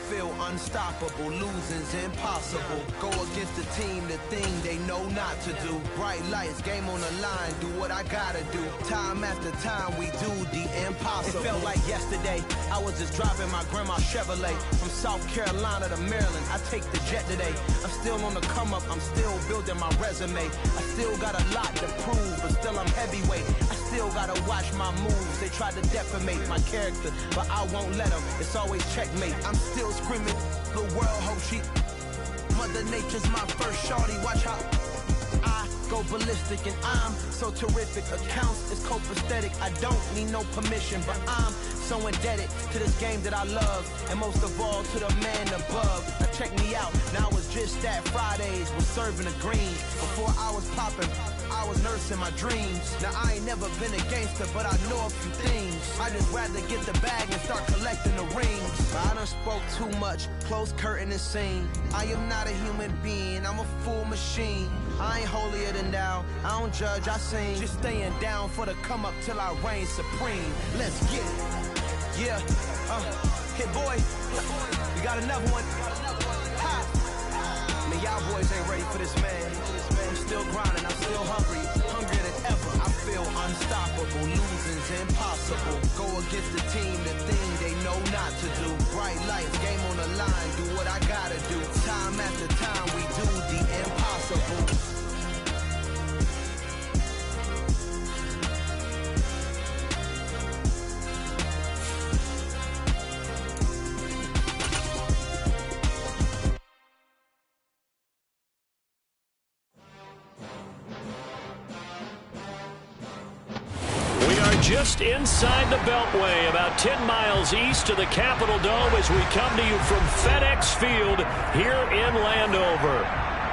feel unstoppable, losing's impossible. Go against the team, the thing they know not to do. Bright lights, game on the line, do what I gotta do. Time after time, we do the impossible. It felt like yesterday, I was just driving my grandma's Chevrolet. From South Carolina to Maryland, I take the jet today. I'm still on the come up, I'm still building my resume. I still got a lot to prove, but still I'm heavyweight. I still gotta watch my moves. They tried to defamate my character, but I won't let them. It's always checkmate. I'm still screaming, the world hope she. Mother Nature's my first shorty. Watch how I go ballistic, and I'm so terrific. Accounts is copacetic. I don't need no permission, but I'm so indebted to this game that I love, and most of all to the man above. Now check me out. Now it's just that Fridays was serving the green. Before I was popping, I was nursing my dreams. Now I ain't never been a gangster, but I know a few things. I just rather get the bag and start collecting the rings. But I done spoke too much, close curtain and scene. I am not a human being, I'm a full machine. I ain't holier than thou, I don't judge, I sing. Just staying down for the come up till I reign supreme. Let's get it. Yeah, hit boy, we got another one. Ha! Man, y'all boys ain't ready for this, man. I'm still grinding, I'm still hungry, hungrier than ever. I feel unstoppable, losing's impossible. Go against the team, the thing they know not to do. Bright lights, game on the line, do what I gotta do. Time after time, we do the impossible. Just inside the Beltway, about 10 miles east of the Capitol Dome as we come to you from FedEx Field here in Landover.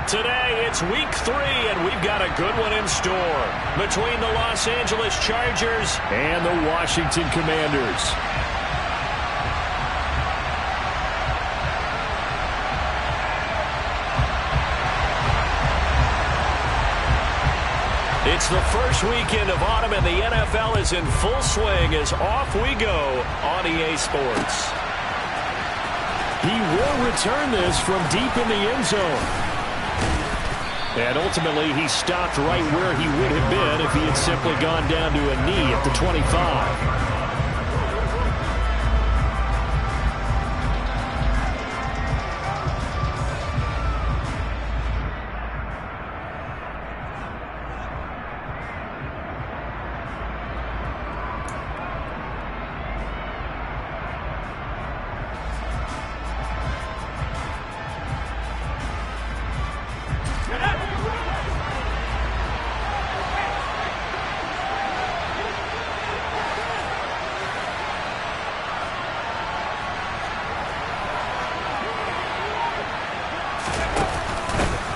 Today, it's week 3, and we've got a good one in store between the Los Angeles Chargers and the Washington Commanders. It's the first weekend of autumn, and the NFL is in full swing as off we go on EA Sports. He will return this from deep in the end zone. And ultimately, he stopped right where he would have been if he had simply gone down to a knee at the 25.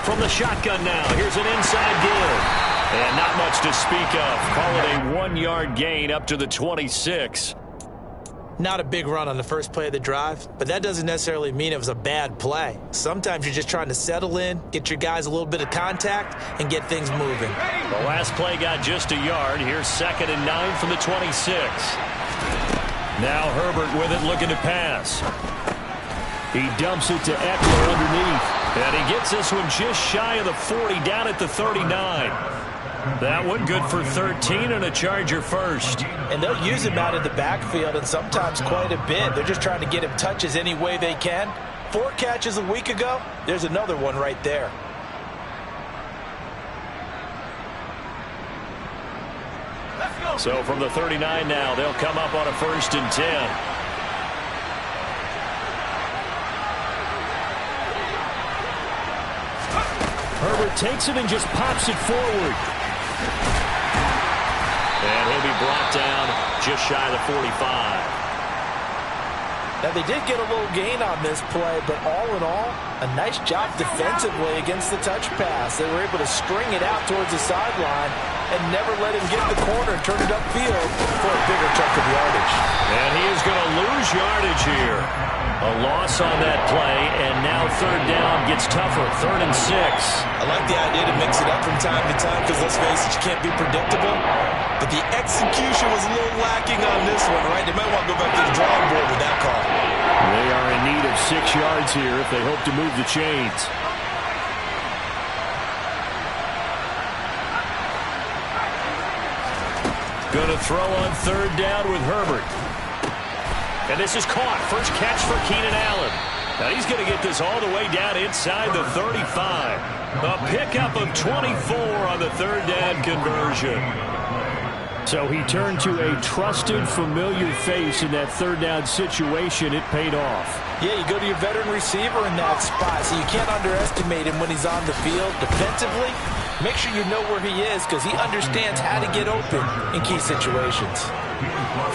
From the shotgun now, here's an inside give. And not much to speak of. Call it a 1-yard gain up to the 26. Not a big run on the first play of the drive, but that doesn't necessarily mean it was a bad play. Sometimes you're just trying to settle in, get your guys a little bit of contact, and get things moving. The last play got just a yard. Here's 2nd and 9 from the 26. Now Herbert with it, looking to pass. He dumps it to Eckler underneath. And he gets this one just shy of the 40, down at the 39. That one good for 13 and a Charger first. And they'll use him out in the backfield, and sometimes quite a bit. They're just trying to get him touches any way they can. 4 catches a week ago, there's another one right there. So from the 39 now, they'll come up on a 1st and 10. Herbert takes it and just pops it forward. And he'll be brought down just shy of the 45. Now, they did get a little gain on this play, but all in all, a nice job defensively against the touch pass. They were able to string it out towards the sideline and never let him get in the corner and turn it upfield for a bigger chunk of yardage. And he is going to lose yardage here. A loss on that play, and now 3rd down gets tougher, 3rd and 6. I like the idea to mix it up from time to time because, let's face it, you can't be predictable. But the execution was a little lacking on this one, right? They might want to go back to the drawing board with that call. They are in need of 6 yards here if they hope to move the chains. Going to throw on 3rd down with Herbert. And this is caught. First catch for Keenan Allen. Now he's going to get this all the way down inside the 35. A pickup of 24 on the 3rd down conversion. So he turned to a trusted, familiar face in that 3rd down situation. It paid off. Yeah, you go to your veteran receiver in that spot, so you can't underestimate him when he's on the field. Defensively, make sure you know where he is because he understands how to get open in key situations.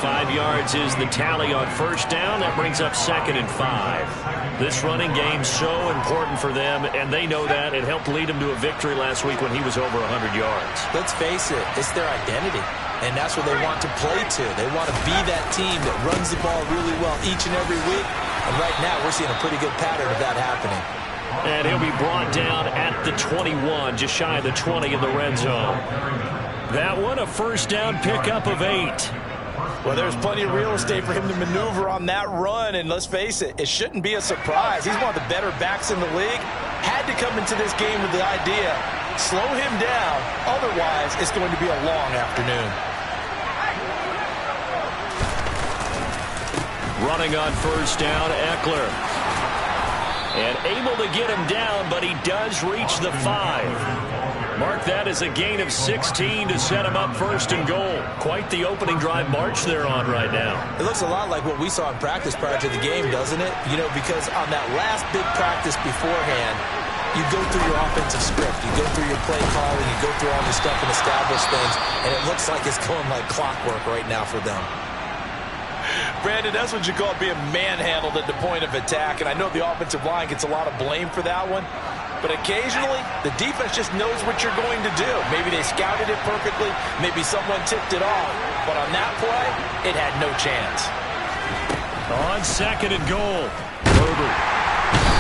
5 yards is the tally on 1st down. That brings up 2nd and 5. This running game's so important for them, and they know that. It helped lead them to a victory last week when he was over 100 yards. Let's face it, it's their identity, and that's what they want to play to. They want to be that team that runs the ball really well each and every week, and right now we're seeing a pretty good pattern of that happening. And he'll be brought down at the 21, just shy of the 20 in the red zone. That one, a 1st down pickup of 8. Well, there's plenty of real estate for him to maneuver on that run, and let's face it, it shouldn't be a surprise. He's one of the better backs in the league. Had to come into this game with the idea, slow him down, otherwise it's going to be a long afternoon. Running on 1st down, Eckler. And able to get him down, but he does reach the 5. Mark that as a gain of 16 to set him up 1st and goal. Quite the opening drive march they're on right now. It looks a lot like what we saw in practice prior to the game, doesn't it? You know, because on that last big practice beforehand, you go through your offensive script. You go through your play calling. You go through all your stuff and establish things. And it looks like it's going like clockwork right now for them. Brandon, that's what you call being manhandled at the point of attack. And I know the offensive line gets a lot of blame for that one. But occasionally, the defense just knows what you're going to do. Maybe they scouted it perfectly. Maybe someone tipped it off. But on that play, it had no chance. On 2nd and goal, Herbert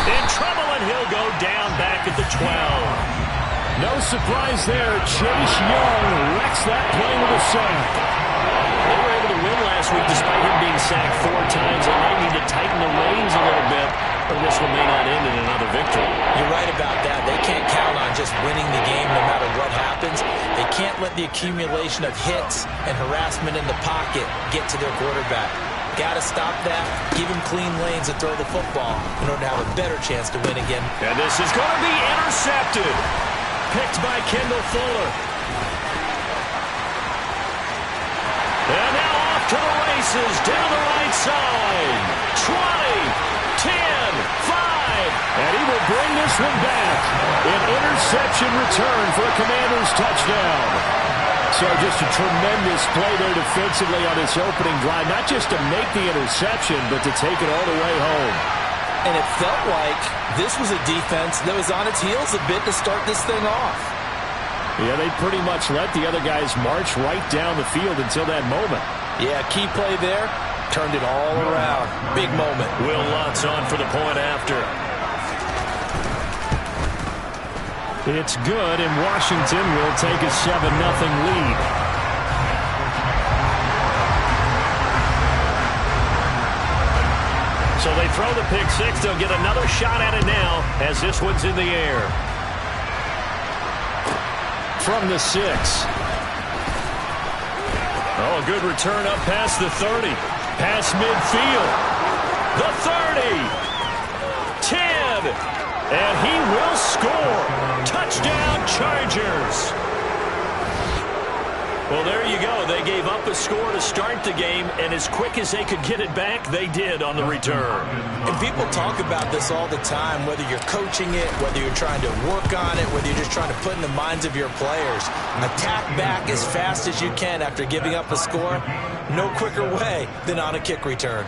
in trouble, and he'll go down back at the 12. No surprise there. Chase Young wrecks that play with a sack. They were able to win last week despite him being sacked 4 times. They might need to tighten the reins a little bit, or this one may not end in another victory. You're right about that. They can't count on just winning the game no matter what happens. They can't let the accumulation of hits and harassment in the pocket get to their quarterback. Got to stop that, give him clean lanes and throw the football in order to have a better chance to win again. And this is going to be intercepted. Picked by Kendall Fuller. And now off to the races, down the right side. 20, 10, 5. And he will bring this one back. An interception return for a Commanders touchdown. So just a tremendous play there defensively on this opening drive. Not just to make the interception, but to take it all the way home. And it felt like this was a defense that was on its heels a bit to start this thing off. Yeah, they pretty much let the other guys march right down the field until that moment. Yeah, key play there. Turned it all around. Big moment. Will Lutz on for the point after. It's good, and Washington will take a 7-0 lead. So they throw the pick six. They'll get another shot at it now as this one's in the air. From the 6. Oh, a good return up past the 30. Past midfield. The 30. 10. And he will score. Touchdown, Chargers. Well, there you go. They gave up a score to start the game, and as quick as they could get it back, they did on the return. And people talk about this all the time, whether you're coaching it, whether you're trying to work on it, whether you're just trying to put in the minds of your players. Attack back as fast as you can after giving up a score. No quicker way than on a kick return.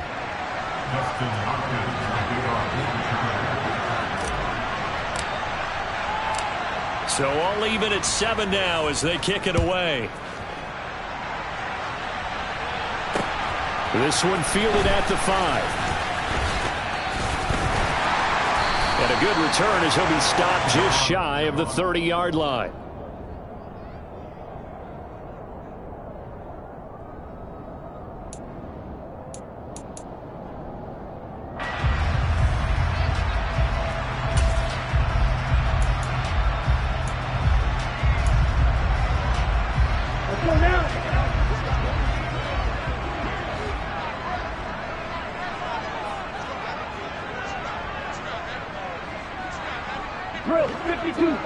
So all even at 7 now as they kick it away. This one fielded at the 5. And a good return as he'll be stopped just shy of the 30-yard line. Drill 52.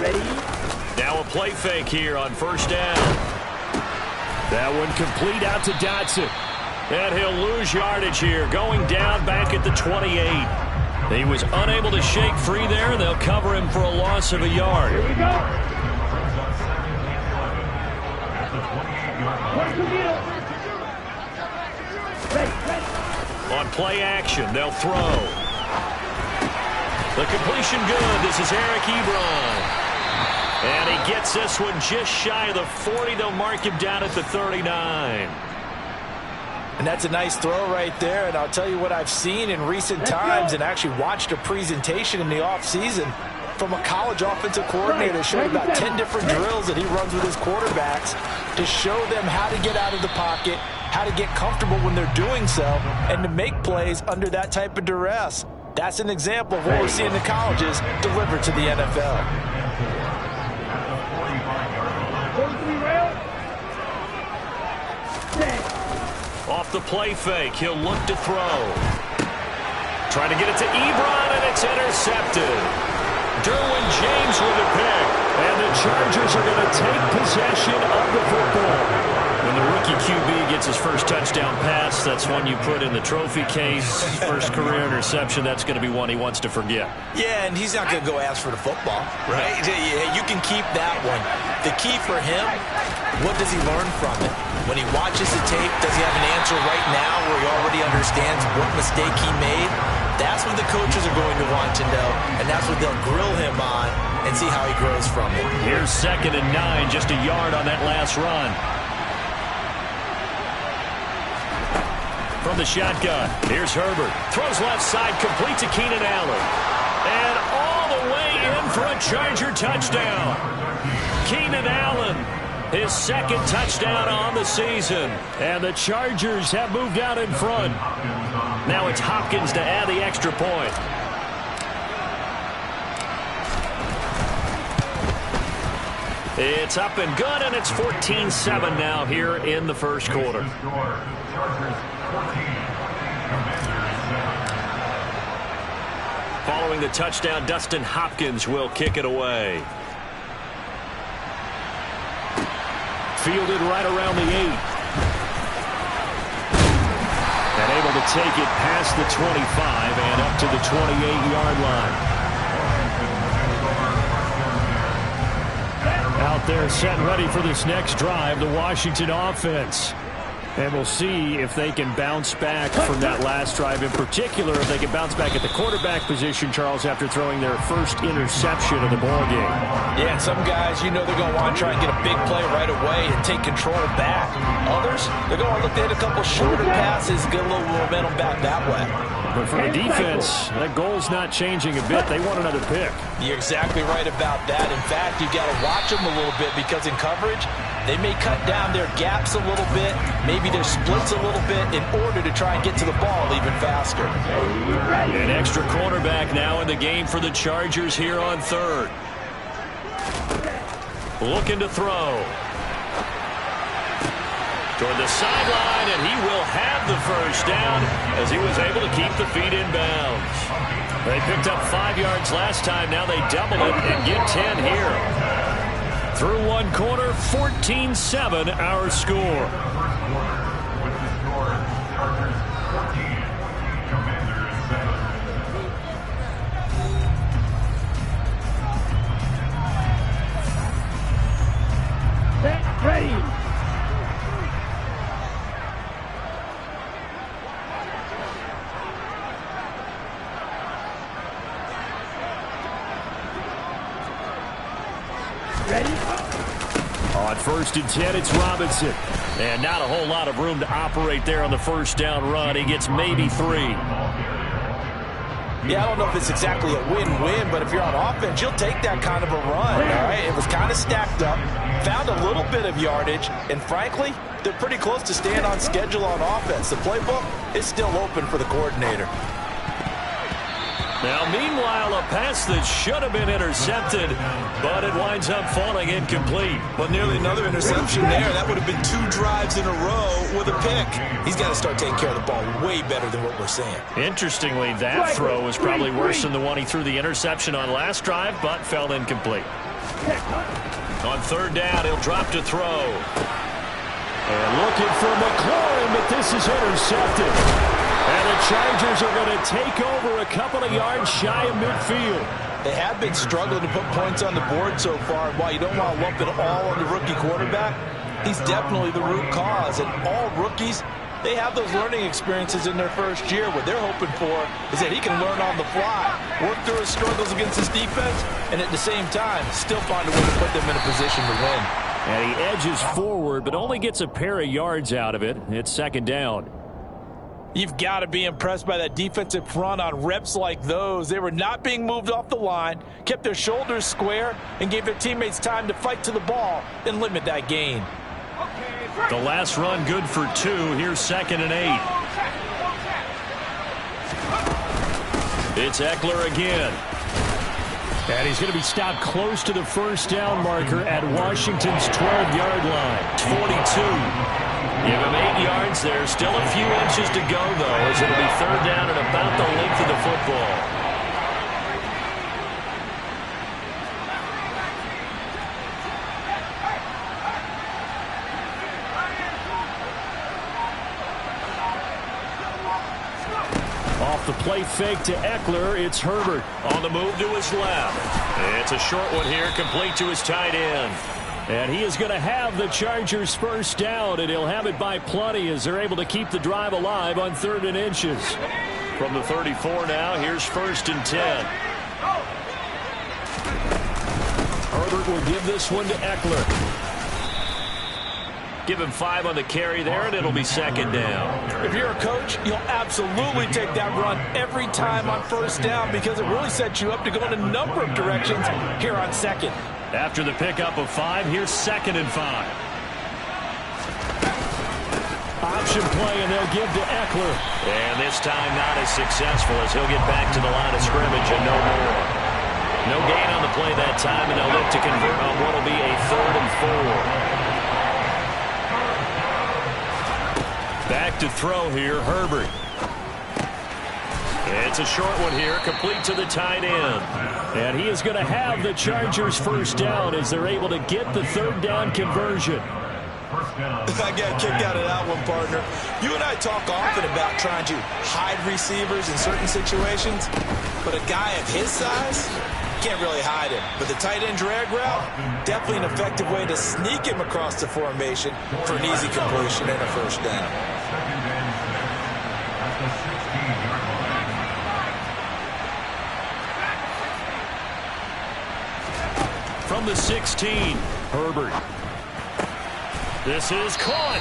Ready? Now a play fake here on first down. That one complete out to Dotson. And he'll lose yardage here, going down back at the 28. He was unable to shake free there. They'll cover him for a loss of a yard. Here we go. Where's the middle? Ready. On play action, they'll throw. The completion good. This is Eric Ebron. And he gets this one just shy of the 40. They'll mark him down at the 39. And that's a nice throw right there. And I'll tell you what I've seen in recent times and actually watched a presentation in the offseason from a college offensive coordinator showing about 10 different drills that he runs with his quarterbacks to show them how to get out of the pocket, how to get comfortable when they're doing so, and to make plays under that type of duress. That's an example of what we're seeing in colleges delivered to the NFL. Off the play fake, he'll look to throw. Trying to get it to Ebron, and it's intercepted. Derwin James with a pick, and the Chargers are going to take possession of the football. When the rookie QB gets his first touchdown pass, that's one you put in the trophy case. First career interception, that's going to be one he wants to forget. Yeah, and he's not going to go ask for the football, right? You can keep that one. The key for him, what does he learn from it? When he watches the tape, does he have an answer right now where he already understands what mistake he made? That's what the coaches are going to want to know, and that's what they'll grill him on and see how he grows from it. Here's 2nd and 9, just a yard on that last run. From the shotgun, here's Herbert. Throws left side, complete to Keenan Allen. And all the way in for a Charger touchdown. Keenan Allen, his 2nd touchdown on the season. And the Chargers have moved out in front. Now it's Hopkins to add the extra point. It's up and good, and it's 14-7 now here in the first quarter. Following the touchdown, Dustin Hopkins will kick it away. Fielded right around the 8. And able to take it past the 25 and up to the 28-yard line. Out there set and ready for this next drive, the Washington offense. And we'll see if they can bounce back from that last drive. In particular, if they can bounce back at the quarterback position, Charles, after throwing their first interception of the ballgame. Yeah, and some guys, you know they're going to want to try and get a big play right away and take control back. Others, they're going to look to hit a couple shorter passes, get a little momentum back that way. But for the defense, that goal's not changing a bit. They want another pick. You're exactly right about that. In fact, you've got to watch them a little bit because in coverage, they may cut down their gaps a little bit, maybe their splits a little bit in order to try and get to the ball even faster. An extra cornerback now in the game for the Chargers here on 3rd. Looking to throw. Toward the sideline, and he will have the first down as he was able to keep the feet in bounds. They picked up 5 yards last time. Now they double it and get 10 here. Through one quarter, 14-7 our score. Set, ready. On 1st and 10, it's Robinson. And not a whole lot of room to operate there on the first down run. He gets maybe 3. Yeah, I don't know if it's exactly a win-win, but if you're on offense, you'll take that kind of a run, all right? It was kind of stacked up, found a little bit of yardage, and frankly, they're pretty close to staying on schedule on offense. The playbook is still open for the coordinator. Now, meanwhile, a pass that should have been intercepted, but it winds up falling incomplete. Well, nearly another interception there. That would have been 2 drives in a row with a pick. He's got to start taking care of the ball way better than what we're seeing. Interestingly, that throw was probably worse than the one he threw the interception on last drive, but fell incomplete. On 3rd down, he'll drop to throw. And looking for McLaurin, but this is intercepted. And the Chargers are going to take over a couple of yards shy of midfield. They have been struggling to put points on the board so far. And while you don't want to lump it all on the rookie quarterback, he's definitely the root cause. And all rookies, they have those learning experiences in their first year. What they're hoping for is that he can learn on the fly, work through his struggles against his defense, and at the same time, still find a way to put them in a position to win. And he edges forward, but only gets a pair of yards out of it. It's 2nd down. You've got to be impressed by that defensive front on reps like those. They were not being moved off the line, kept their shoulders square, and gave their teammates time to fight to the ball and limit that gain. The last run good for 2. Here's 2nd and 8. It's Eckler again. And he's going to be stopped close to the 1st down marker at Washington's 12-yard line. 42. Give him 8 yards. There's still a few inches to go, though, as it'll be 3rd down and about the length of the football. Off the play fake to Eckler, it's Herbert on the move to his left. It's a short one here, complete to his tight end. And he is going to have the Chargers 1st down, and he'll have it by plenty as they're able to keep the drive alive on 3rd and inches. From the 34 now, here's 1st and 10. Herbert will give this one to Eckler. Give him 5 on the carry there, and it'll be 2nd down. If you're a coach, you'll absolutely take that run every time on 1st down because it really sets you up to go in a number of directions here on 2nd. After the pickup of 5, here's 2nd and 5. Option play, and they'll give to Eckler. And this time not as successful as he'll get back to the line of scrimmage and no more. No gain on the play that time, and they'll look to convert on what will be a 3rd and 4. Back to throw here, Herbert. It's a short one here, complete to the tight end. And he is going to have the Chargers 1st down as they're able to get the 3rd down conversion. I got kicked out of that one, partner. You and I talk often about trying to hide receivers in certain situations, but a guy of his size can't really hide him. But the tight end drag route, definitely an effective way to sneak him across the formation for an easy completion and a 1st down. From the 16, Herbert. This is caught.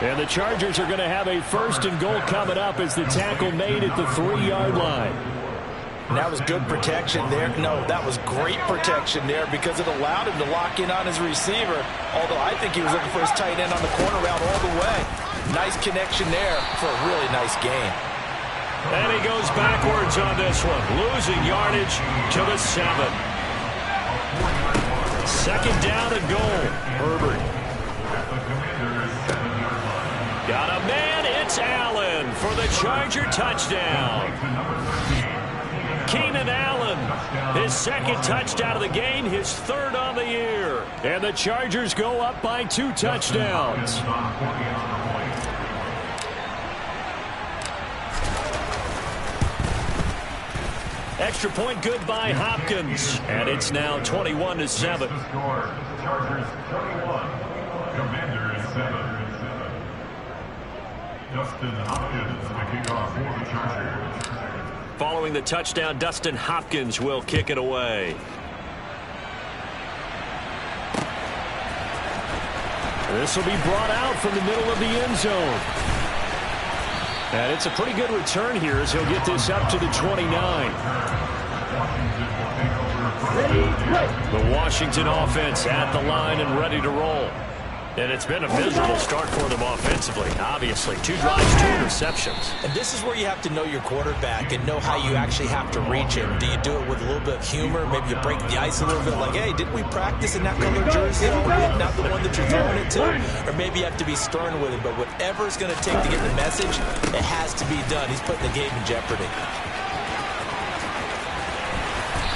And the Chargers are going to have a 1st and goal coming up as the tackle made at the 3-yard line. That was good protection there. No, that was great protection there because it allowed him to lock in on his receiver, although I think he was looking for his tight end on the corner route all the way. Nice connection there for a really nice gain. And he goes backwards on this one, losing yardage to the 7. 2nd down and goal. Herbert. Got a man. It's Allen for the Charger touchdown. Keenan Allen, his 2nd touchdown of the game, his 3rd on the year. And the Chargers go up by 2 touchdowns. Extra point good by Hopkins. And it's now 21-7. Chargers 21, Commanders 7. Dustin Hopkins, the kickoff for the Chargers. Following the touchdown, Dustin Hopkins will kick it away. This will be brought out from the middle of the end zone. And it's a pretty good return here as he'll get this up to the 29. The Washington offense at the line and ready to roll. And it's been a miserable start for them offensively, obviously. 2 drives, 2 interceptions. And this is where you have to know your quarterback and know how you actually have to reach him. Do you do it with a little bit of humor? Maybe you break the ice a little bit like, hey, didn't we practice in that color jersey? Not the one that you're throwing it to? Or maybe you have to be stern with him. But whatever it's going to take to get the message, it has to be done. He's putting the game in jeopardy.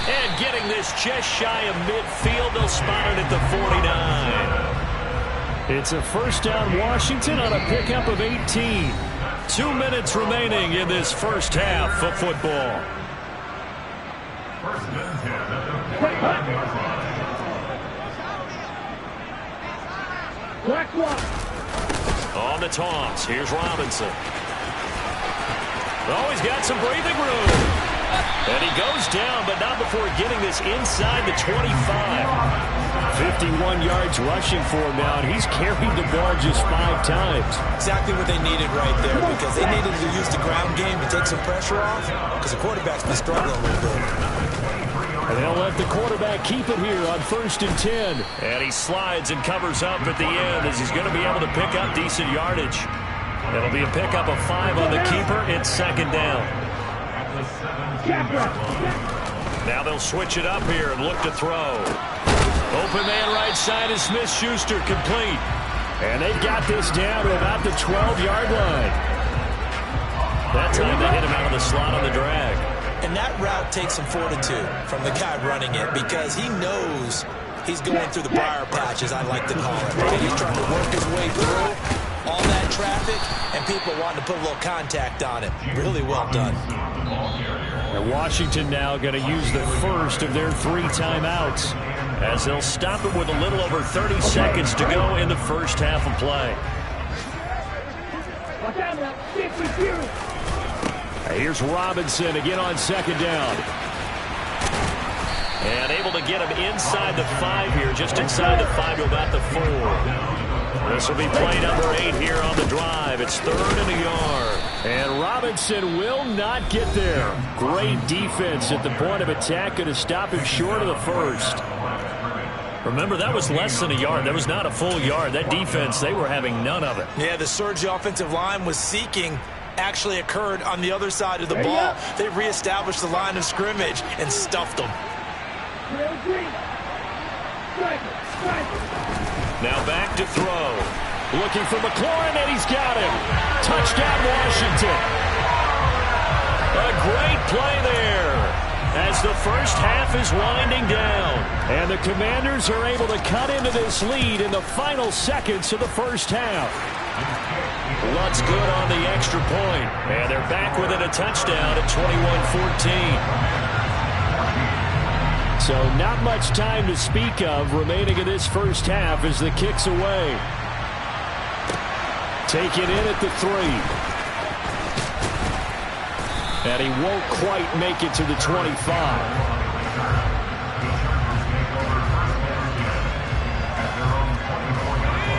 And getting this just shy of midfield, they'll spot it at the 49. It's a first down Washington on a pickup of 18. 2 minutes remaining in this first half of football. First and 10 at the 49-yard line. Black one. On the toss, here's Robinson. Oh, he's got some breathing room. And he goes down, but not before getting this inside the 25. 51 yards rushing for him now, and he's carried the ball just 5 times. Exactly what they needed right there, because they needed to use the ground game to take some pressure off, because the quarterback's been struggling a little bit. And they'll let the quarterback keep it here on 1st and 10. And he slides and covers up at the end as he's going to be able to pick up decent yardage. It'll be a pickup of 5 on the keeper. It's 2nd down. Now they'll switch it up here and look to throw. Open man right side is Smith-Schuster, complete. And they've got this down to about the 12-yard line. That time they hit him out of the slot on the drag. And that route takes some fortitude from the guy running it, because he knows he's going through the briar patch, as I like to call it. Right? He's trying to work his way through all that traffic, and people wanting to put a little contact on it. Really well done. And Washington now going to use the first of their 3 timeouts, as they'll stop it with a little over 30 seconds to go in the first half of play. Here's Robinson again on 2nd down. And able to get him inside the 5 here, just inside the 5 to about the 4. This will be play number 8 here on the drive. It's 3rd and a yard. And Robinson will not get there. Great defense at the point of attack, going to stop him short of the first. Remember, that was less than a yard. That was not a full yard. That defense, they were having none of it. Yeah, the surge the offensive line was seeking actually occurred on the other side of the ball. They reestablished the line of scrimmage and stuffed them. Now back to throw. Looking for McLaurin, and he's got him. Touchdown, Washington. A great play there as the first half is winding down. And the Commanders are able to cut into this lead in the final seconds of the first half. What's good on the extra point. And they're back within a touchdown at 21-14. So not much time to speak of remaining in this first half as the kick's away. Taken in at the 3. And he won't quite make it to the 25.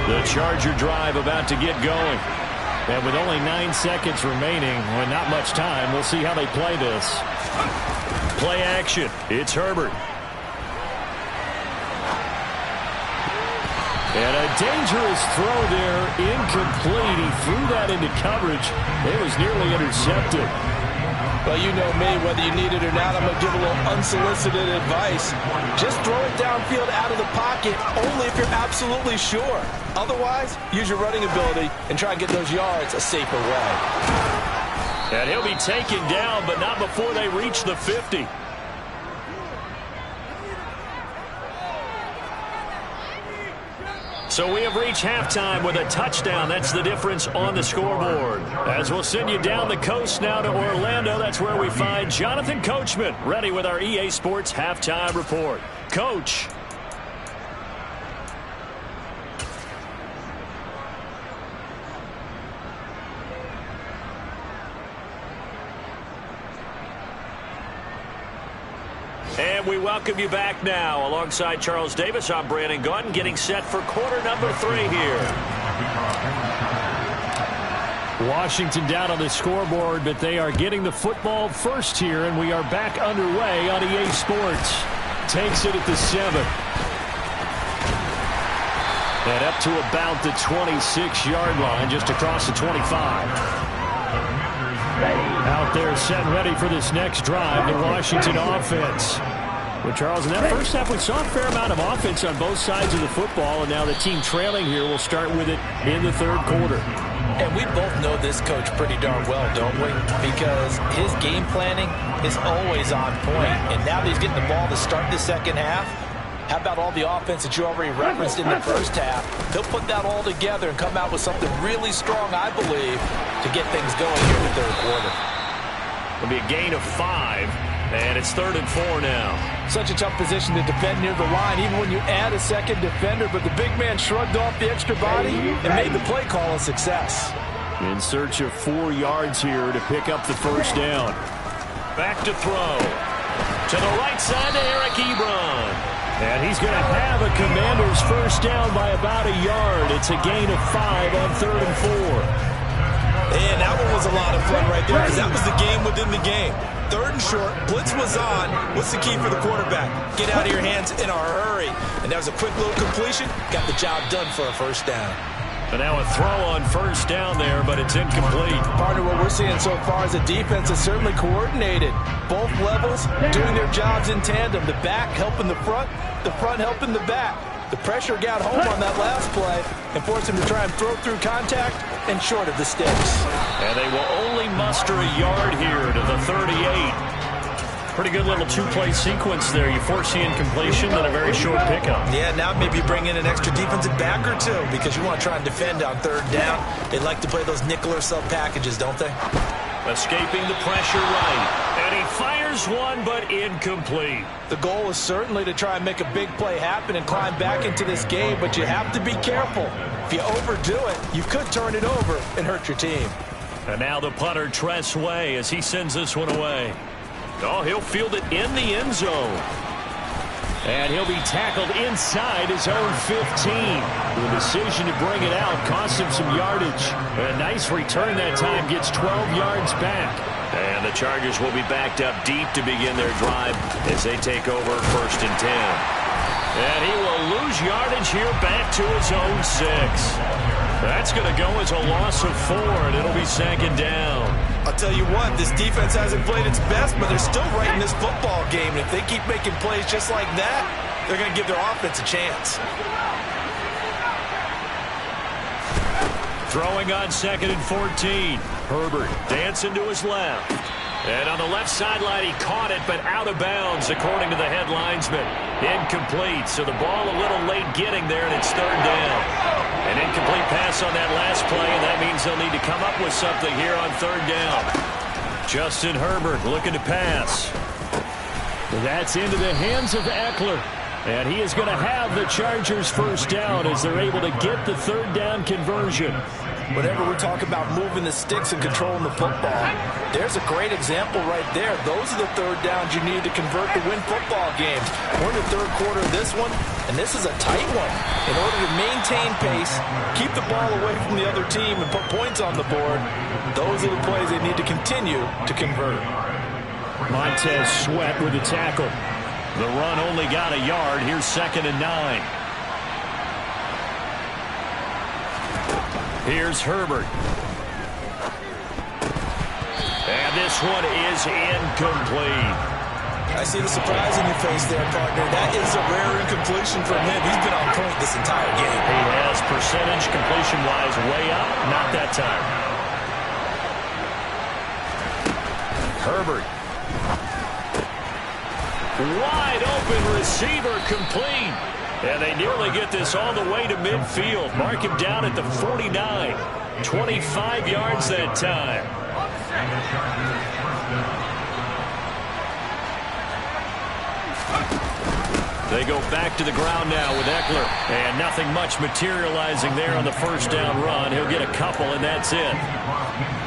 The Charger drive about to get going. And with only 9 seconds remaining, and not much time, we'll see how they play this. Play action. It's Herbert. And a dangerous throw there, incomplete. He threw that into coverage. It was nearly intercepted. Well, you know me, whether you need it or not, I'm going to give a little unsolicited advice. Just throw it downfield out of the pocket, only if you're absolutely sure. Otherwise, use your running ability and try and get those yards a safer way. And he'll be taken down, but not before they reach the 50. So we have reached halftime with a touchdown. That's the difference on the scoreboard. As we'll send you down the coast now to Orlando, that's where we find Jonathan Coachman, ready with our EA Sports Halftime Report. Coach. And we welcome you back now. Alongside Charles Davis, I'm Brandon Gaudin, getting set for quarter number 3 here. Washington down on the scoreboard, but they are getting the football first here, and we are back underway on EA Sports. Takes it at the 7. And up to about the 26-yard line, just across the 25. Out there set ready for this next drive, the Washington offense. Well, Charles, in that first half, we saw a fair amount of offense on both sides of the football, and now the team trailing here will start with it in the third quarter. And we both know this coach pretty darn well, don't we? Because his game planning is always on point. And now that he's getting the ball to start the second half, how about all the offense that you already referenced in the first half? He'll put that all together and come out with something really strong, I believe, to get things going here in the third quarter. It'll be a gain of 5, and it's 3rd and 4 now. Such a tough position to defend near the line, even when you add a second defender, but the big man shrugged off the extra body and made the play call a success. In search of 4 yards here to pick up the first down. Back to throw. To the right side to Eric Ebron. And he's going to have a Commander's first down by about a yard. It's a gain of 5 on 3rd and 4. And that one was a lot of fun right there because that was the game within the game. 3rd and short, blitz was on. What's the key for the quarterback? Get out of your hands in a hurry. And that was a quick little completion. Got the job done for a first down. And now a throw on first down there, but it's incomplete. Partner, what we're seeing so far is the defense is certainly coordinated. Both levels doing their jobs in tandem. The back helping the front helping the back. The pressure got home on that last play and forced him to try and throw through contact and short of the sticks. And they will only muster a yard here to the 38. Pretty good little 2-play sequence there. You force the incompletion and a very short pickup. Yeah, now maybe bring in an extra defensive back or two because you want to try and defend on 3rd down. They like to play those nickel or sub packages, don't they? Escaping the pressure right. And he fires one, but incomplete. The goal is certainly to try and make a big play happen and climb back into this game, but you have to be careful. If you overdo it, you could turn it over and hurt your team. And now the punter, Tress Way, as he sends this one away. Oh, he'll field it in the end zone. And he'll be tackled inside his own 15. The decision to bring it out cost him some yardage. A nice return that time, gets 12 yards back. And the Chargers will be backed up deep to begin their drive as they take over 1st and 10. And he will lose yardage here back to his own 6. That's going to go as a loss of 4, and it'll be 2nd down. I'll tell you what, this defense hasn't played its best, but they're still right in this football game. And if they keep making plays just like that, they're going to give their offense a chance. Throwing on 2nd and 14. Herbert dancing to his left. And on the left sideline, he caught it, but out of bounds, according to the head linesman. Incomplete, so the ball a little late getting there, and it's 3rd down. An incomplete pass on that last play, and that means they'll need to come up with something here on 3rd down. Justin Herbert looking to pass. That's into the hands of Eckler. And he is going to have the Chargers first down as they're able to get the 3rd down conversion. Whenever we talk about moving the sticks and controlling the football, there's a great example right there. Those are the 3rd downs you need to convert to win football games. We're in the 3rd quarter of this one, and this is a tight one. In order to maintain pace, keep the ball away from the other team, and put points on the board, those are the plays they need to continue to convert. Montez Sweat with the tackle. The run only got a yard. Here's 2nd and 9. Here's Herbert. And this one is incomplete. I see the surprise in your face there, partner. That is a rare incompletion from him. He's been on point this entire game. He has percentage completion-wise way up. Not that time. Herbert. Wide open receiver, complete. And they nearly get this all the way to midfield. Mark him down at the 49. 25 yards that time. They go back to the ground now with Eckler. And nothing much materializing there on the first down run. He'll get a couple, and that's it.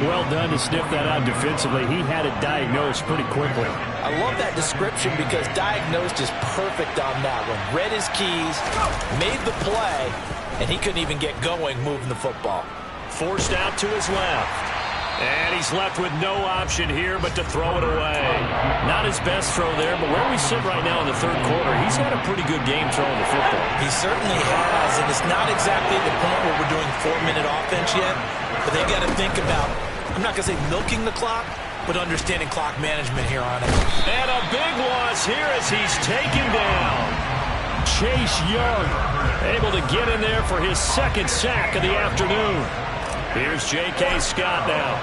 Well done to sniff that out defensively. He had it diagnosed pretty quickly. I love that description because diagnosed is perfect on that one. Read his keys, made the play, and he couldn't even get going moving the football. Forced out to his left. And he's left with no option here but to throw it away. Not his best throw there, but where we sit right now in the third quarter, he's had a pretty good game throwing the football. He certainly has, and it's not exactly the point where we're doing 4-minute offense yet, but they've got to think about, I'm not going to say milking the clock, but understanding clock management here on it. And a big loss here as he's taken down. Chase Young able to get in there for his second sack of the afternoon. Here's J.K. Scott now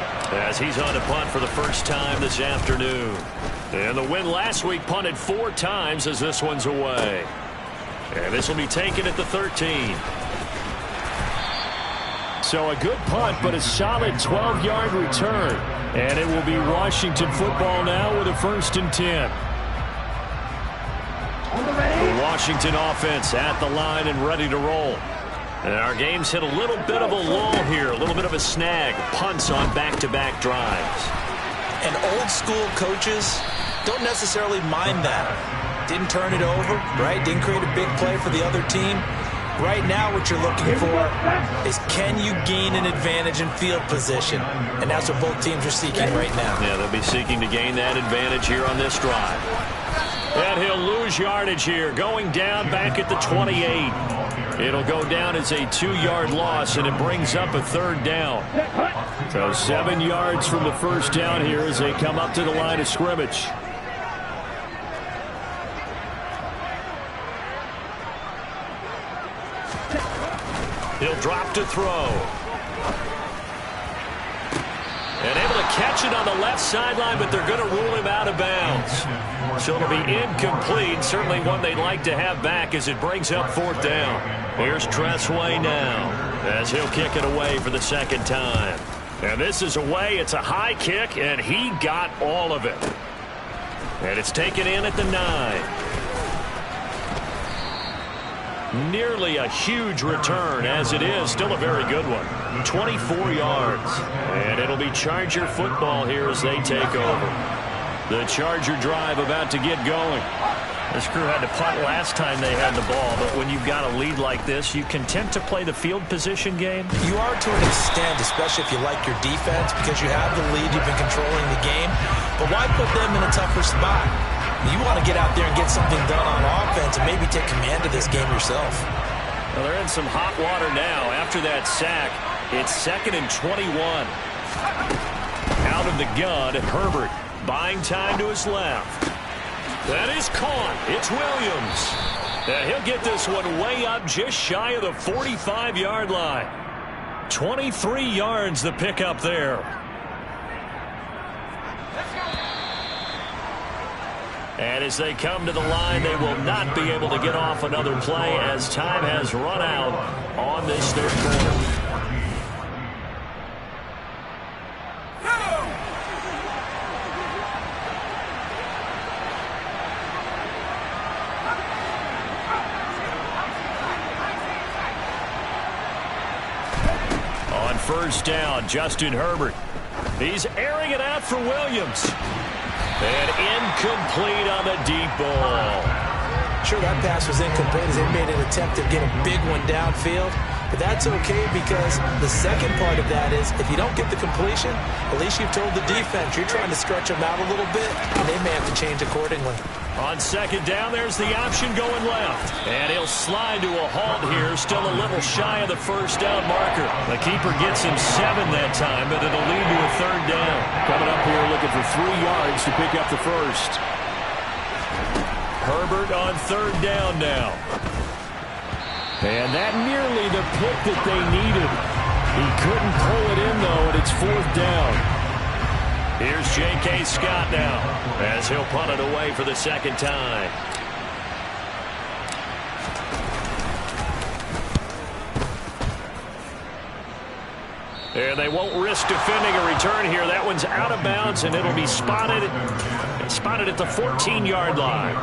as he's on to punt for the first time this afternoon. And the win last week punted 4 times as this one's away. And this will be taken at the 13. So a good punt, but a solid 12-yard return. And it will be Washington football now with a 1st and 10. The Washington offense at the line and ready to roll. And our game's hit a little bit of a lull here, a little bit of a snag. Punts on back-to-back drives. And old-school coaches don't necessarily mind that. Didn't turn it over, right? Didn't create a big play for the other team. Right now what you're looking for is can you gain an advantage in field position? And that's what both teams are seeking right now. Yeah, they'll be seeking to gain that advantage here on this drive. And he'll lose yardage here, going down back at the 28. It'll go down as a 2-yard loss, and it brings up a 3rd down. So 7 yards from the first down here as they come up to the line of scrimmage. He'll drop to throw. And able to catch it on the left sideline, but they're going to rule him out of bounds. So it'll be incomplete. Certainly one they'd like to have back as it brings up 4th down. Here's Tressway now as he'll kick it away for the second time. And this is away. It's a high kick, and he got all of it. And it's taken in at the 9. Nearly a huge return, as it is still a very good one. 24 yards. And it'll be Charger football here as they take over. The Charger drive about to get going. This crew had to punt last time they had the ball, but when you've got a lead like this, you content to play the field position game? You are to an extent, especially if you like your defense, because you have the lead, you've been controlling the game. But why put them in a tougher spot? You want to get out there and get something done on offense and maybe take command of this game yourself. Well, they're in some hot water now. After that sack, it's 2nd and 21. Out of the gun, Herbert buying time to his left. That is caught. It's Williams. And he'll get this one way up just shy of the 45-yard line. 23 yards the pickup there. And as they come to the line, they will not be able to get off another play as time has run out on this 3rd quarter. On 1st down, Justin Herbert. He's airing it out for Williams. And incomplete on the deep ball. Sure, that pass was incomplete as they made an attempt to get a big one downfield. But that's okay because the second part of that is if you don't get the completion, at least you've told the defense you're trying to stretch them out a little bit, and they may have to change accordingly. On 2nd down, there's the option going left. And he'll slide to a halt here, still a little shy of the 1st down marker. The keeper gets him 7 that time, but it'll lead to a 3rd down. Coming up here looking for 3 yards to pick up the 1st. Herbert on 3rd down now. And that nearly the pick that they needed. He couldn't pull it in, though, and it's 4th down. Here's J.K. Scott now as he'll punt it away for the 2nd time. And they won't risk defending a return here. That one's out of bounds, and it'll be spotted at the 14-yard line.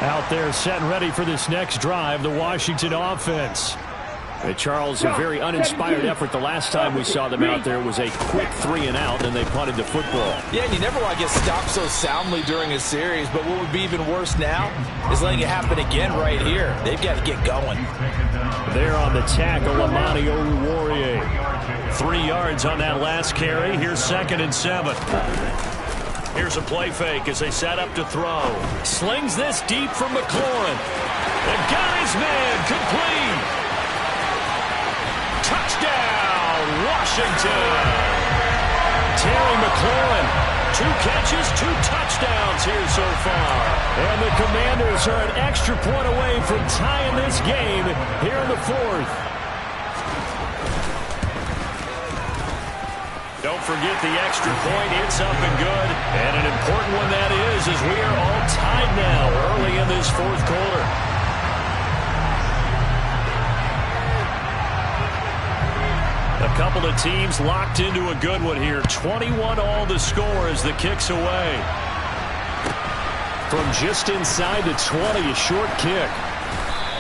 Out there set and ready for this next drive, the Washington offense. Hey, Charles, a very uninspired effort the last time we saw them out there. It was a quick 3-and-out, and they punted the football. Yeah, and you never want to get stopped so soundly during a series, but what would be even worse now is letting it happen again right here. They've got to get going. There on the tackle, Amani Oruwariye. 3 yards on that last carry. Here's 2nd and 7. Here's a play fake as they set up to throw. Slings this deep from McLaurin. And got his man complete. Touchdown, Washington. Terry McLaurin, 2 catches, 2 touchdowns here so far. And the Commanders are an extra point away from tying this game here in the 4th. Don't forget the extra point. It's up and good. And an important one that is, as we are all tied now early in this 4th quarter. A couple of teams locked into a good one here. 21 all the score as the kick's away. From just inside the 20, a short kick.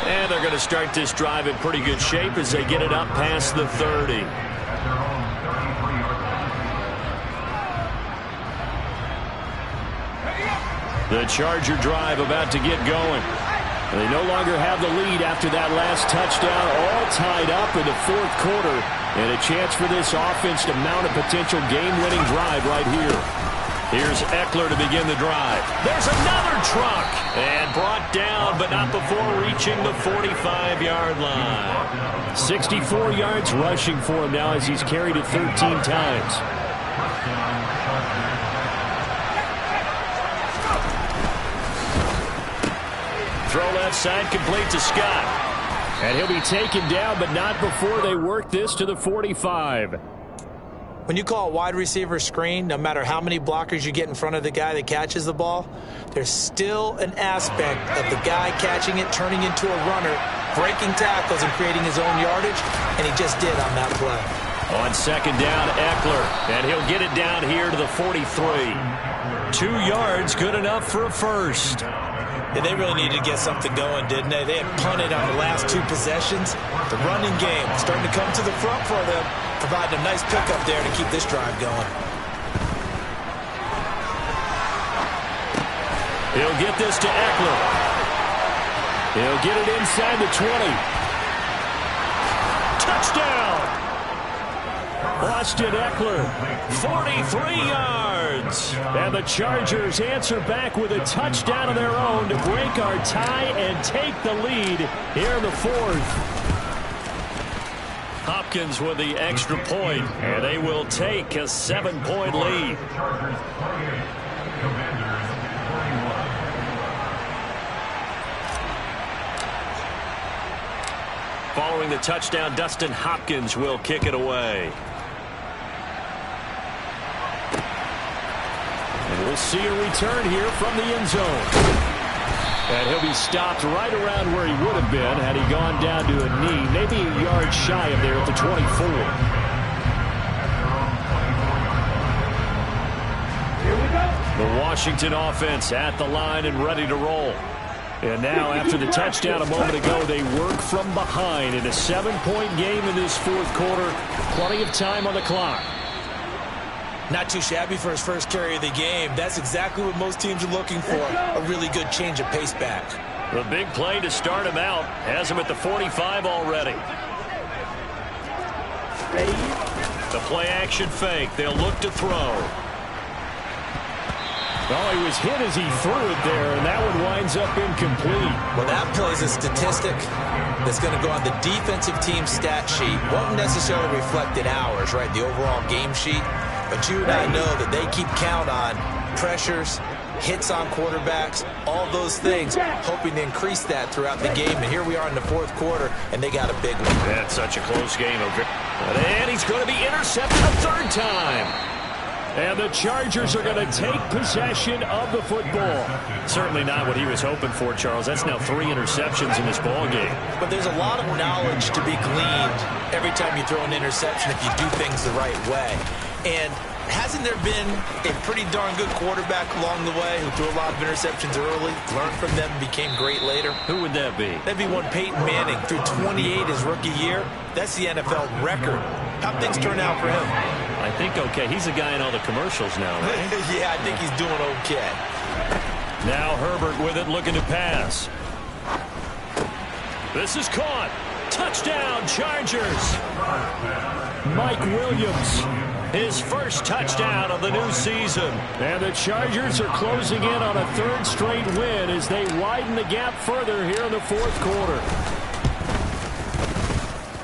And they're going to start this drive in pretty good shape as they get it up past the 30. The Charger drive about to get going. They no longer have the lead after that last touchdown, all tied up in the 4th quarter. And a chance for this offense to mount a potential game-winning drive right here. Here's Eckler to begin the drive. There's another truck. And brought down, but not before reaching the 45-yard line. 64 yards rushing for him now as he's carried it 13 times. Throw left side, complete to Scott. And he'll be taken down, but not before they work this to the 45. When you call a wide receiver screen, no matter how many blockers you get in front of the guy that catches the ball, there's still an aspect of the guy catching it, turning into a runner, breaking tackles and creating his own yardage, and he just did on that play. On 2nd down, Eckler, and he'll get it down here to the 43. 2 yards, good enough for a first. Yeah, they really needed to get something going, didn't they? They had punted on the last 2 possessions. The running game starting to come to the front for them, providing a nice pickup there to keep this drive going. He'll get this to Eckler. He'll get it inside the 20. Touchdown! Austin Eckler, 43 yards. And the Chargers answer back with a touchdown of their own to break our tie and take the lead here in the 4th. Hopkins with the extra point, and they will take a 7-point lead. Following the touchdown, Dustin Hopkins will kick it away. And we'll see a return here from the end zone. And he'll be stopped right around where he would have been had he gone down to a knee, maybe a yard shy of there at the 24. Here we go. The Washington offense at the line and ready to roll. And now, after the touchdown a moment ago, they work from behind in a 7-point game in this 4th quarter. Plenty of time on the clock. Not too shabby for his first carry of the game. That's exactly what most teams are looking for, a really good change of pace back. The big play to start him out has him at the 45 already. The play action fake. They'll look to throw. Well, he was hit as he threw it there, and that one winds up incomplete. Well, that play is a statistic that's going to go on the defensive team stat sheet. Won't necessarily reflect in ours, right, the overall game sheet. But you and I know that they keep count on pressures, hits on quarterbacks, all those things, hoping to increase that throughout the game. And here we are in the 4th quarter, and they got a big one. That's such a close game. And he's going to be intercepted a 3rd time. And the Chargers are going to take possession of the football. Certainly not what he was hoping for, Charles. That's now 3 interceptions in this ball game. But there's a lot of knowledge to be gleaned every time you throw an interception if you do things the right way. And hasn't there been a pretty darn good quarterback along the way who threw a lot of interceptions early, learned from them, and became great later? Who would that be? That'd be one Peyton Manning. Threw 28 his rookie year. That's the NFL record. How'd things turn out for him? I think okay. He's a guy in all the commercials now, right? Yeah, I think he's doing okay. Now Herbert with it, looking to pass. This is caught. Touchdown, Chargers. Mike Williams, his first touchdown of the new season. And the Chargers are closing in on a third straight win as they widen the gap further here in the fourth quarter.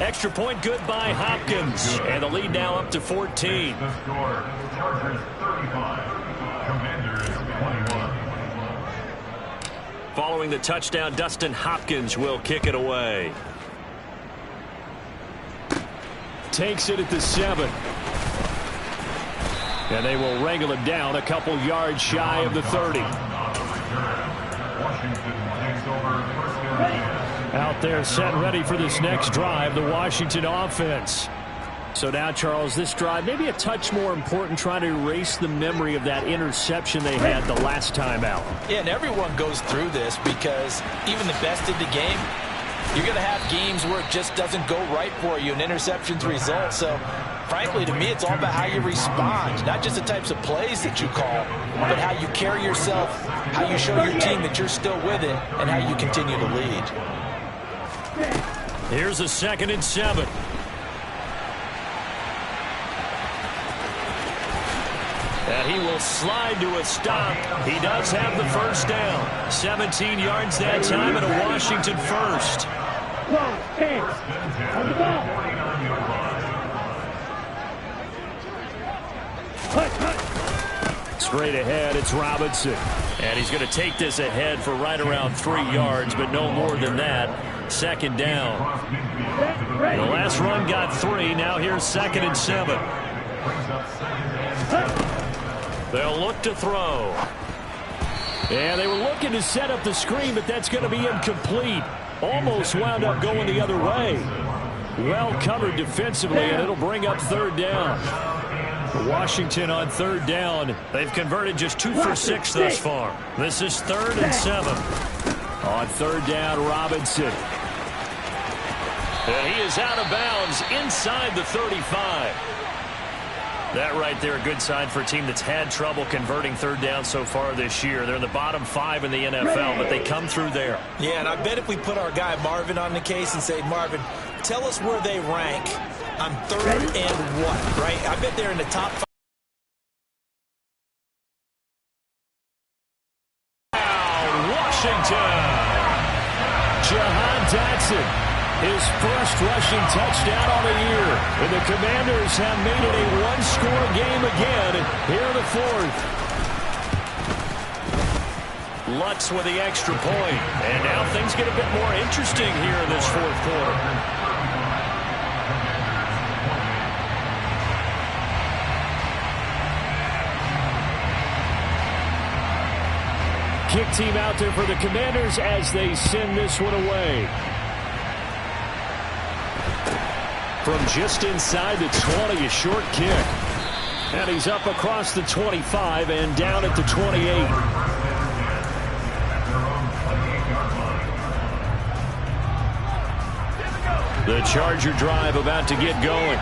Extra point good by Hopkins. And the lead now up to 14. The score, Chargers 35, Commanders 21. Following the touchdown, Dustin Hopkins will kick it away. Takes it at the 7. And they will wrangle him down a couple yards shy of the 30. Washington takes over first down. Out there set ready for this next drive, the Washington offense. So now, Charles, this drive maybe a touch more important, trying to erase the memory of that interception they had the last time out. Yeah, and everyone goes through this because even the best in the game, you're going to have games where it just doesn't go right for you, and interceptions result. So, frankly, to me, it's all about how you respond, not just the types of plays that you call, but how you carry yourself, how you show your team that you're still with it, and how you continue to lead. Here's a 2nd and 7. And he will slide to a stop. He does have the first down. 17 yards that time and a Washington first. Straight ahead, it's Robinson. And he's going to take this ahead for right around 3 yards, but no more than that. 2nd down. The last run got 3. Now here's 2nd and 7. They'll look to throw. And they were looking to set up the screen, but that's going to be incomplete. Almost wound up going the other way. Well covered defensively, and it'll bring up 3rd down. Washington on 3rd down. They've converted just 2 for 6 thus far. This is 3rd and 7. On 3rd down, Robinson. And he is out of bounds inside the 35. That right there, a good sign for a team that's had trouble converting 3rd down so far this year. They're in the bottom 5 in the NFL, but they come through there. Yeah, and I bet if we put our guy Marvin on the case and say, Marvin, tell us where they rank on 3rd and what, right? I bet they're in the top 5. Washington. Jahan Dotson, his first rushing touchdown on the year. And the Commanders have made it a one-score game again here in the 4th. Lutz with the extra point. And now things get a bit more interesting here in this 4th quarter. Kick team out there for the Commanders as they send this one away. From just inside the 20, a short kick. And he's up across the 25 and down at the 28. The Charger drive about to get going.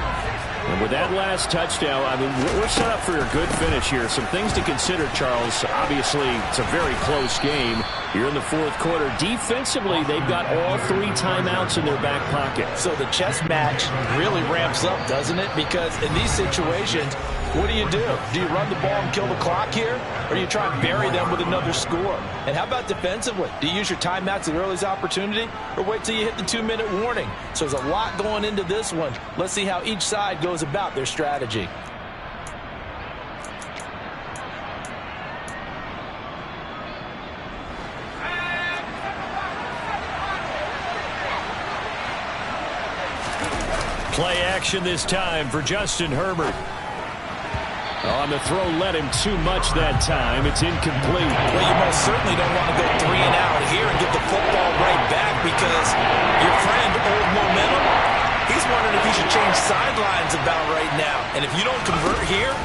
And with that last touchdown, I mean, we're set up for a good finish here. Some things to consider, Charles. Obviously, it's a very close game. You're in the 4th quarter. Defensively, they've got all 3 timeouts in their back pocket. So the chess match really ramps up, doesn't it? Because in these situations, what do? Do you run the ball and kill the clock here? Or do you try and bury them with another score? And how about defensively? Do you use your timeouts at earliest opportunity? Or wait till you hit the 2-minute warning? So there's a lot going into this one. Let's see how each side goes about their strategy. Play action this time for Justin Herbert. On the throw, led him too much that time. It's incomplete. Well, you most certainly don't want to go 3 and out here and get the football right back because your friend, Old Momentum, he's wondering if he should change sidelines about right now. And if you don't convert here,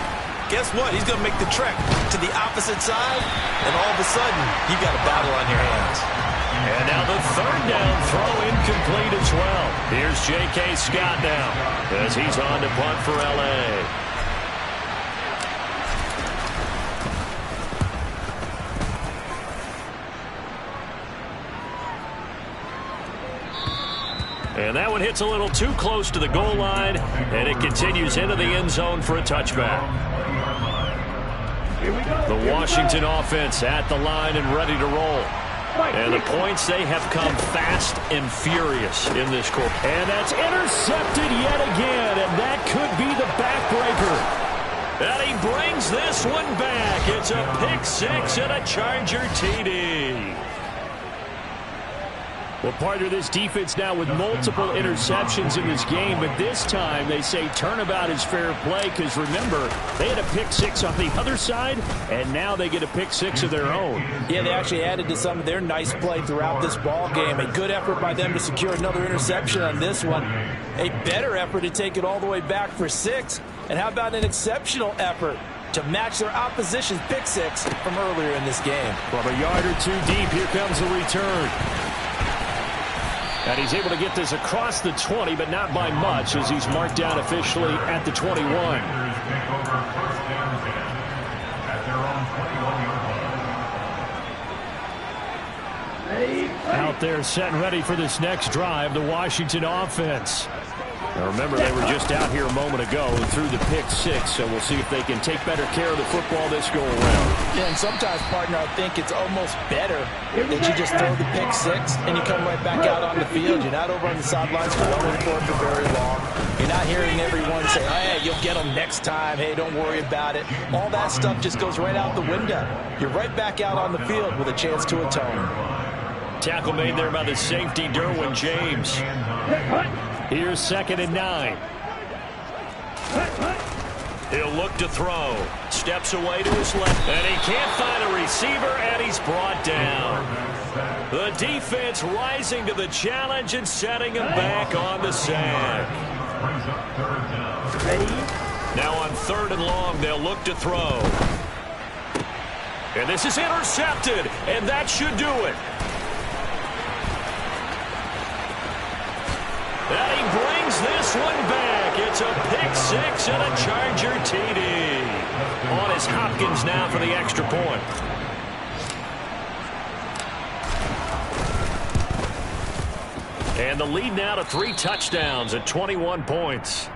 guess what? He's going to make the trek to the opposite side, and all of a sudden, you've got a battle on your hands. And now the third down throw incomplete as well. Here's J.K. Scott now as he's on to punt for L.A. And that one hits a little too close to the goal line, and it continues into the end zone for a touchback. The Washington offense at the line and ready to roll. And the points, they have come fast and furious in this quarter. And that's intercepted yet again, and that could be the backbreaker. And he brings this one back. It's a pick six and a Charger TD. Well, partner, this defense now with multiple interceptions in this game, but this time they say turnabout is fair play because, remember, they had a pick six on the other side, and now they get a pick six of their own. Yeah, they actually added to some of their nice play throughout this ball game. A good effort by them to secure another interception on this one. A better effort to take it all the way back for six. And how about an exceptional effort to match their opposition's pick six from earlier in this game? From a yard or two deep, here comes a return. And he's able to get this across the 20, but not by much, as he's marked down officially at the 21. Out there set and ready for this next drive, the Washington offense. Now remember, they were just out here a moment ago through the pick six, so we'll see if they can take better care of the football this go around. Yeah, and sometimes, partner, I think it's almost better that you just throw the pick six and you come right back out on the field. You're not over on the sidelines going for it for very long. You're not hearing everyone say, hey, you'll get them next time. Hey, don't worry about it. All that stuff just goes right out the window. You're right back out on the field with a chance to atone. Tackle made there by the safety, Derwin James. Here's 2nd and 9. He'll look to throw. Steps away to his left. And he can't find a receiver, and he's brought down. The defense rising to the challenge and setting him back on the sack. Now on 3rd and long, they'll look to throw. And this is intercepted, and that should do it. And he brings this one back. It's a pick six and a Charger TD. On is Hopkins now for the extra point. And the lead now to 3 touchdowns at 21 points.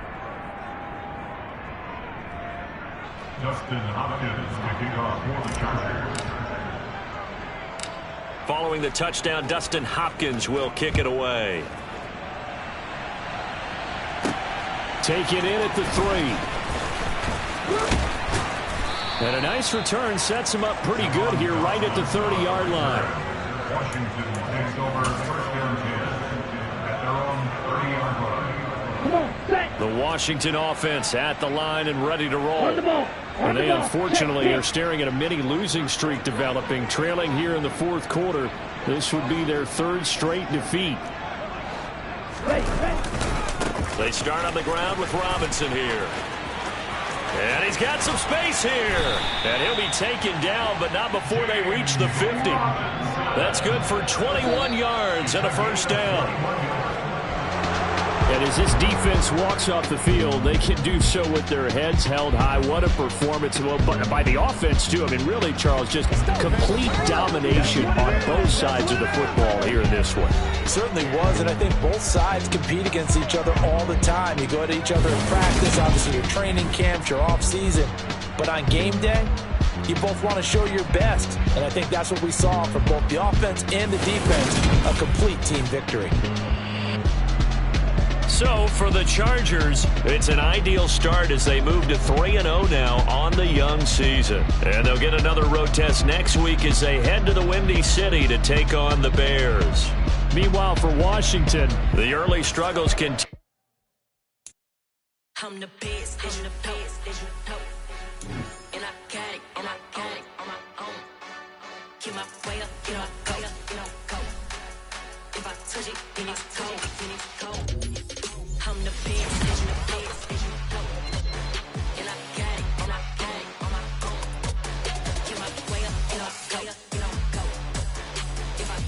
Dustin Hopkins kicking off for the Chargers. Following the touchdown, Dustin Hopkins will kick it away. Taken in at the 3. And a nice return sets him up pretty good here right at the 30-yard line. Washington takes over 1st and 10 at their own 30-yard line. The Washington offense at the line and ready to roll. And they unfortunately are staring at a mini losing streak developing, trailing here in the 4th quarter. This would be their 3rd straight defeat. They start on the ground with Robinson here. And he's got some space here. And he'll be taken down, but not before they reach the 50. That's good for 21 yards and a 1st down. And as this defense walks off the field, they can do so with their heads held high. What a performance by the offense, too. I mean, really, Charles, just complete domination on both sides of the football here in this one. It certainly was, and I think both sides compete against each other all the time. You go at each other in practice, obviously your training camps, your off-season. But on game day, you both want to show your best. And I think that's what we saw from both the offense and the defense, a complete team victory. So, for the Chargers, it's an ideal start as they move to 3-0 now on the young season. And they'll get another road test next week as they head to the Windy City to take on the Bears. Meanwhile, for Washington, the early struggles continue. I'm the best, as you know, and I got it on my own. Get my way up, get my go, go. If I touch it, then it's cold, I'm the best, as you know, and I got it on my own.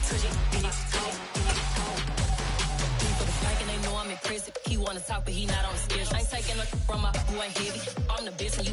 touch it, then it's cold. For the pack and they know I'm impressive. He wanna talk, but he not on the schedule. I ain't taking no from my boy heavy. I'm the best and you